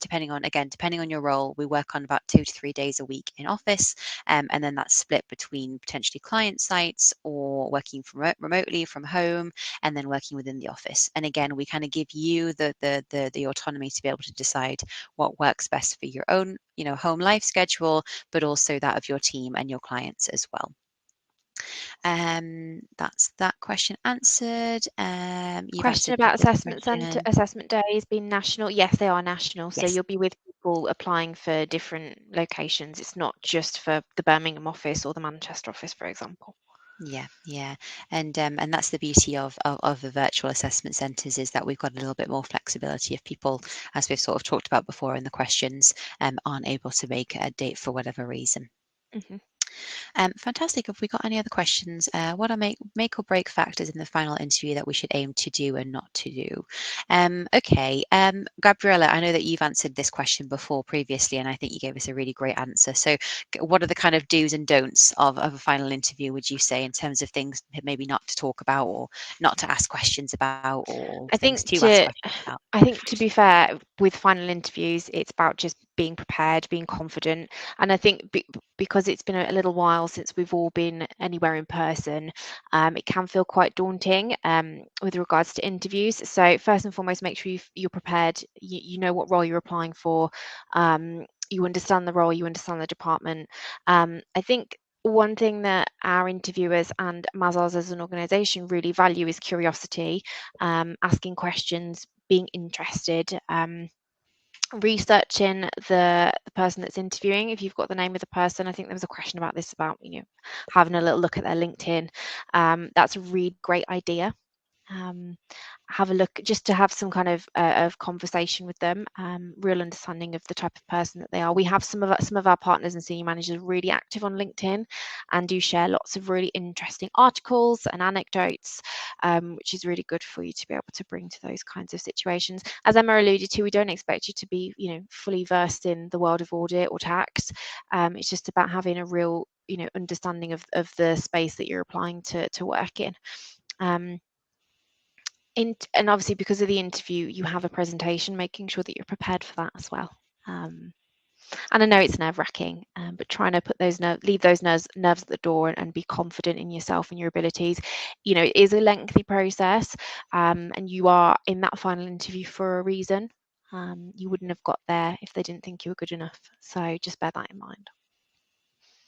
depending on your role, we work on about 2 to 3 days a week in office, and then that's split between potentially client sites or working from remotely from home, and then working within the office. And again, we kind of give you the autonomy to be able to decide what works best for your own, home life schedule, but also that of your team and your clients as well. That's that question answered. You've Question answered about this assessments and question. assessment days being national. Yes, they are national. So Yes. you'll be with people applying for different locations. It's not just for the Birmingham office or the Manchester office, for example. Yeah, yeah, and that's the beauty of the virtual assessment centres, is that we've got a little bit more flexibility if people, as we've sort of talked about before in the questions, aren't able to make a date for whatever reason. Mhm. Fantastic. Have we got any other questions? What are make or break factors in the final interview that we should aim to do and not to do? Okay, Gabriella, I know that you've answered this question before previously, and I think you gave us a really great answer. So, what are the kind of do's and don'ts of a final interview, would you say, in terms of things maybe not to talk about or not to ask questions about or I things think to ask to questions about? I think to be fair, with final interviews, it's about just being prepared, being confident. And I think because it's been a little while since we've all been anywhere in person, it can feel quite daunting with regards to interviews. So first and foremost, make sure you're prepared. You know what role you're applying for. You understand the role, you understand the department. I think one thing that our interviewers and Mazars as an organisation really value is curiosity, asking questions, being interested, researching the person that's interviewing. If you've got the name of the person, I think there was a question about this about having a little look at their LinkedIn. That's a really great idea. Um, have a look just to have some kind of conversation with them, real understanding of the type of person that they are. We have some of our partners and senior managers really active on LinkedIn and do share lots of really interesting articles and anecdotes, which is really good for you to be able to bring to those kinds of situations. As Emma alluded to, we don't expect you to be fully versed in the world of audit or tax. It's just about having a real understanding of the space that you're applying to work in. Um, and obviously, because of the interview, you have a presentation, making sure that you're prepared for that as well. And I know it's nerve-wracking, but trying to leave those nerves at the door and be confident in yourself and your abilities. It is a lengthy process, and you are in that final interview for a reason. You wouldn't have got there if they didn't think you were good enough. So just bear that in mind.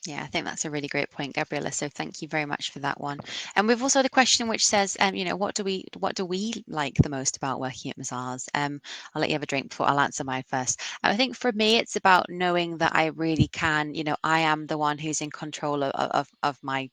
Yeah, I think that's a really great point, Gabriella. So thank you very much for that one. And we've also had a question which says, what do we like the most about working at Mazars? I'll let you have a drink before I'll answer mine first. I think for me, it's about knowing that I really can, I am the one who's in control of my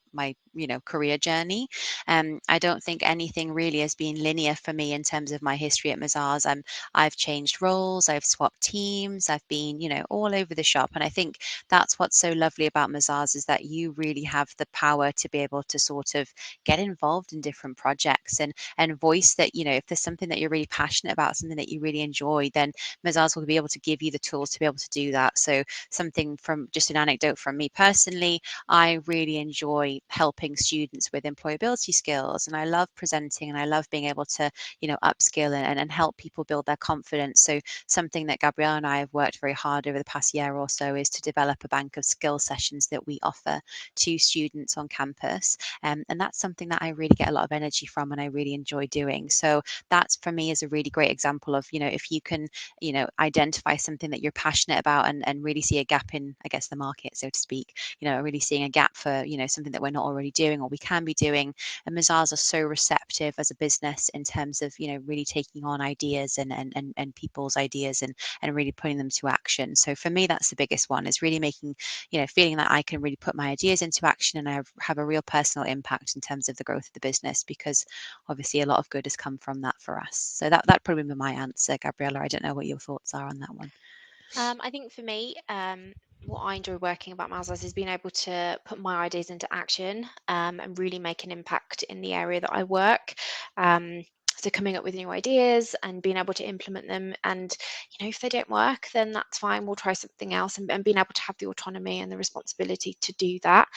career journey. I don't think anything really has been linear for me in terms of my history at Mazars. I've changed roles, I've swapped teams, I've been, all over the shop, and I think that's what's so lovely about Mazars is that you really have the power to be able to sort of get involved in different projects and voice that, if there's something that you're really passionate about, something that you really enjoy, then Mazars will be able to give you the tools to be able to do that. So something from just an anecdote from me personally, I really enjoy helping students with employability skills, and I love presenting, and I love being able to, upskill and help people build their confidence. So something that Gabrielle and I have worked very hard over the past year or so is to develop a bank of skill sessions that we offer to students on campus. And that's something that I really get a lot of energy from and I really enjoy doing. So that's for me is a really great example of, if you can, identify something that you're passionate about and really see a gap in, I guess, the market, so to speak, really seeing a gap for, something that we're not already doing or we can be doing. And Mazars are so receptive as a business in terms of, really taking on ideas and people's ideas and really putting them to action. So for me, that's the biggest one, is really making, feeling that I can really put my ideas into action and I have a real personal impact in terms of the growth of the business, because obviously a lot of good has come from that for us. So that probably be my answer, Gabriella. I don't know what your thoughts are on that one. I think for me, what I enjoy working about Mazars is being able to put my ideas into action, and really make an impact in the area that I work. So coming up with new ideas and being able to implement them, and if they don't work, then that's fine. We'll try something else, and being able to have the autonomy and the responsibility to do that.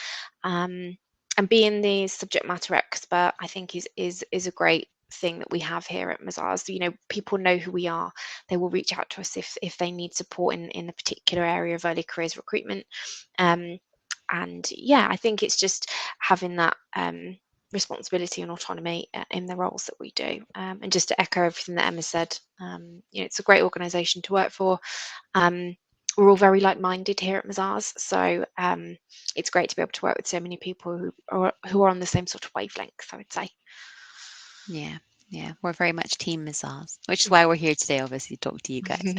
Um, and being the subject matter expert, I think is a great thing that we have here at Mazars. People know who we are. They will reach out to us if they need support in a particular area of early careers recruitment. And yeah, I think it's just having that responsibility and autonomy in the roles that we do. And just to echo everything that Emma said, it's a great organisation to work for. We're all very like-minded here at Mazars, so it's great to be able to work with so many people who are on the same sort of wavelength, I would say. Yeah. Yeah, we're very much Team Mazars, which is why we're here today, obviously, to talk to you guys.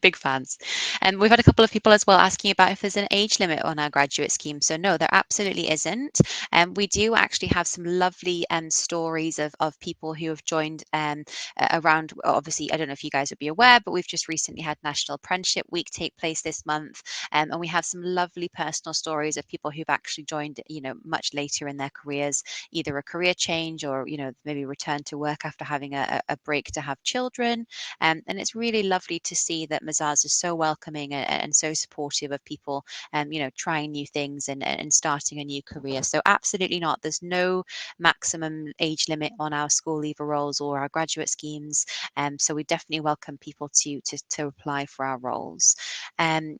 Big fans. And we've had a couple of people as well asking about if there's an age limit on our graduate scheme. So no, there absolutely isn't. And we do actually have some lovely stories of people who have joined around, obviously, I don't know if you guys would be aware, but we've just recently had National Apprenticeship Week take place this month. And we have some lovely personal stories of people who've actually joined, much later in their careers, either a career change or maybe return to work after having a break to have children. And it's really lovely to see that Mazars is so welcoming and so supportive of people trying new things and starting a new career. So absolutely not, there's no maximum age limit on our school leaver roles or our graduate schemes. So we definitely welcome people to apply for our roles.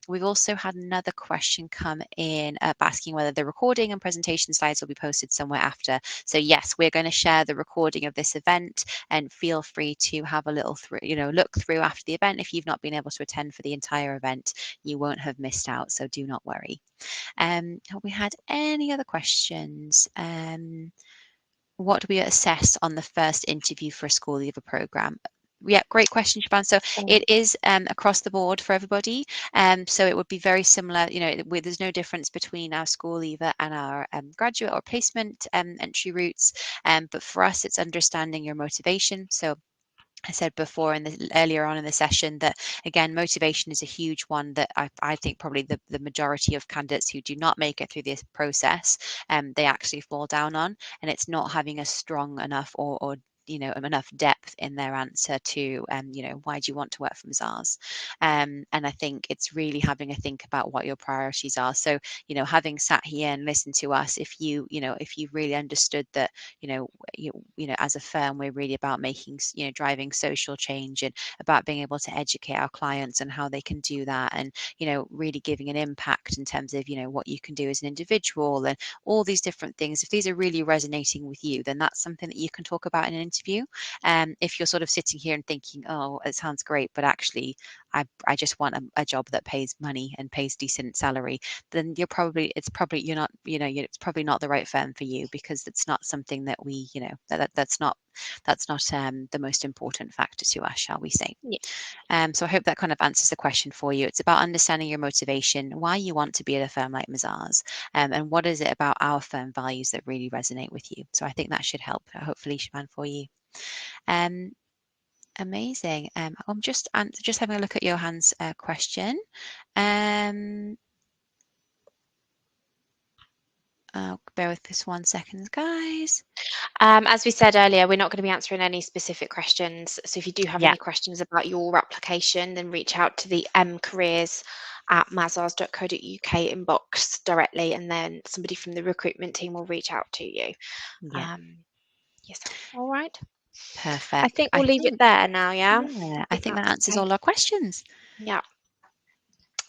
We've also had another question come in asking whether the recording and presentation slides will be posted somewhere after. So yes, we're going to share the recording of this event, and feel free to have a little look through after the event. If you've not been able to attend for the entire event, you won't have missed out, so do not worry. Have we had any other questions? What do we assess on the first interview for a school leaver program? Yeah, great question, Shaban. So it is across the board for everybody. So it would be very similar, there's no difference between our school leaver and our graduate or placement entry routes. But for us, it's understanding your motivation. So I said before earlier on in the session that, again, motivation is a huge one that I think probably the majority of candidates who do not make it through this process, they actually fall down on, and it's not having a strong enough or enough depth in their answer to why do you want to work for Mazars. And I think it's really having a think about what your priorities are. So having sat here and listened to us, if you really understood that as a firm, we're really about making, driving social change and about being able to educate our clients and how they can do that, and really giving an impact in terms of what you can do as an individual and all these different things. If these are really resonating with you, then that's something that you can talk about in an interview. If you're sort of sitting here and thinking, oh, it sounds great, but actually I just want a job that pays money and pays decent salary, then it's probably it's probably not the right firm for you, because it's not something that we that's not the most important factor to us, shall we say. Yeah. So I hope that kind of answers the question for you. It's about understanding your motivation, why you want to be at a firm like Mazars, and what is it about our firm values that really resonate with you. So I think that should help, hopefully, Shaban, for you. Um, Amazing. I'm just having a look at Johan's question. Bear with this 1 second, guys. As we said earlier, we're not going to be answering any specific questions. So if you do have Yeah, any questions about your application, then reach out to the careers@mazars.co.uk inbox directly, and then somebody from the recruitment team will reach out to you. yeah, Yes. All right. I perfect. think we'll leave it there now. Yeah. I think that answers all our questions. Yeah.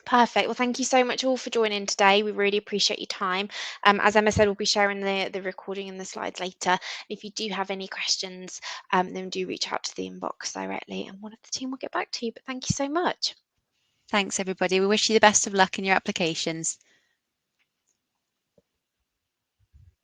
Perfect. Well, thank you so much all for joining today. We really appreciate your time. As Emma said, we'll be sharing the recording and the slides later. If you do have any questions, then do reach out to the inbox directly, and one of the team will get back to you. But thank you so much. Thanks, everybody. We wish you the best of luck in your applications.